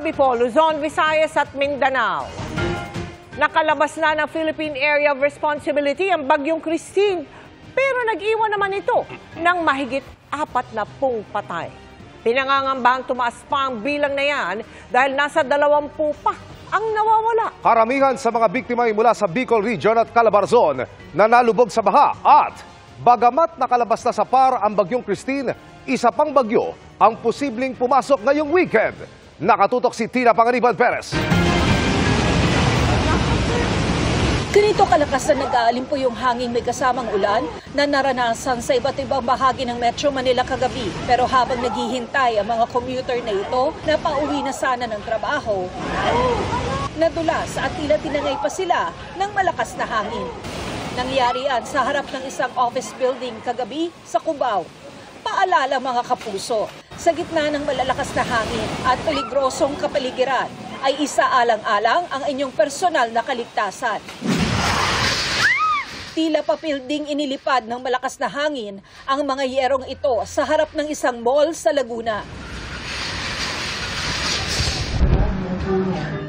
gabi po, Luzon, Visayas at Mindanao. Nakalabas na ng Philippine Area of Responsibility ang Bagyong Christine, pero nag-iwan naman ito ng mahigit 40 patay. Pinangangambahang tumaas pa ang bilang na yan dahil nasa 20 pa ang nawawala. Karamihan sa mga biktima ay mula sa Bicol Region at Calabarzon na nalubog sa baha. At bagamat nakalabas na sa par ang Bagyong Christine, isa pang bagyo ang posibleng pumasok ngayong weekend. Nakatutok si Tina Panganiban Perez. Ganito kalakas na nag-aalimpo yung hangin may kasamang ulan na naranasan sa iba't ibang bahagi ng Metro Manila kagabi. Pero habang naghihintay ang mga commuter na ito na pauwi na sana ng trabaho, nadulas at tila tinangay pa sila ng malakas na hangin. Nangyari yan sa harap ng isang office building kagabi sa Cubao. Paalala mga kapuso, sa gitna ng malalakas na hangin at peligrosong kapaligiran ay isaalang-alang ang inyong personal na kaligtasan. Tila papel ding inilipad ng malakas na hangin ang mga yerong ito sa harap ng isang mall sa Laguna.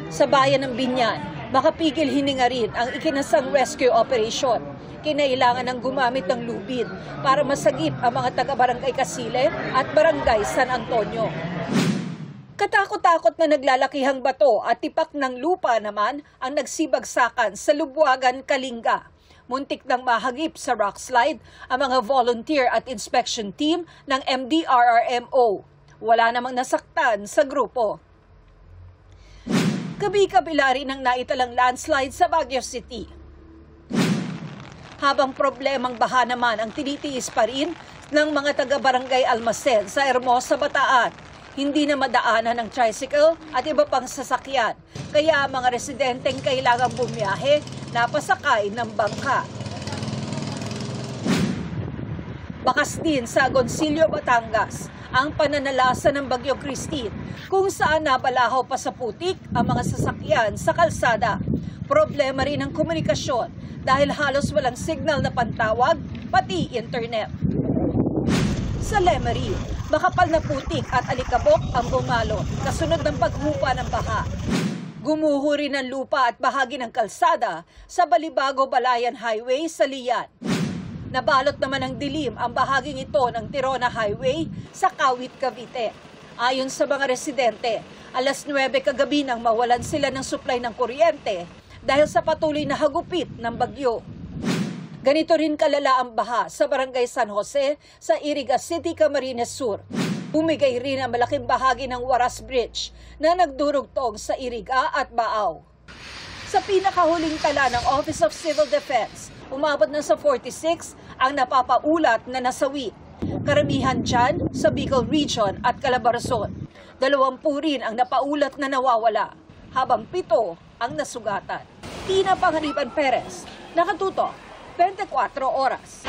Sa bayan ng Binyan, makapigil hininga rin ang ikinasang rescue operation. Kinailangan ng gumamit ng lubid para masagip ang mga taga-barangay Casile at barangay San Antonio. Katakot-takot na naglalakihang bato at tipak ng lupa naman ang nagsibagsakan sa Lubuagan, Kalinga. Muntik nang mahagip sa rock slide ang mga volunteer at inspection team ng MDRRMO. Wala namang nasaktan sa grupo. Kabi-kabila rin ang naitalang landslide sa Baguio City. Habang problemang baha naman ang tinitiis pa rin ng mga taga-barangay Almacen sa Hermosa, Bataan. Hindi na madaanan ng tricycle at iba pang sasakyan. Kaya mga residenteng kailangang bumiyahe na pasakay ng bangka. Bakas din sa Agoncillo, Batangas ang pananalasa ng Bagyong Christine kung saan nabalahaw pa sa putik ang mga sasakyan sa kalsada. Problema rin ang komunikasyon dahil halos walang signal na pantawag, pati internet. Sa Lemery, makapal na putik at alikabok ang bumalot kasunod ng paghupa ng baha. Gumuho rin ang lupa at bahagi ng kalsada sa Balibago-Balayan Highway sa Lian. Nabalot naman ng dilim ang bahaging ito ng Tirona Highway sa Kawit, Cavite. Ayon sa mga residente, alas 9 kagabi nang mawalan sila ng supply ng kuryente dahil sa patuloy na hagupit ng bagyo. Ganito rin kalala ang baha sa Barangay San Jose sa Iriga City, Camarines Sur. Bumigay rin ang malaking bahagi ng Waras Bridge na nagdurugtong sa Iriga at Baaw. Sa pinakahuling tala ng Office of Civil Defense, umabot na sa 46 ang napapaulat na nasawi. Karamihan dyan sa Bicol Region at Calabarzon. 20 rin ang napaulat na nawawala, habang 7 ang nasugatan. Tina Panganiban Perez, nakatutok, 24 oras.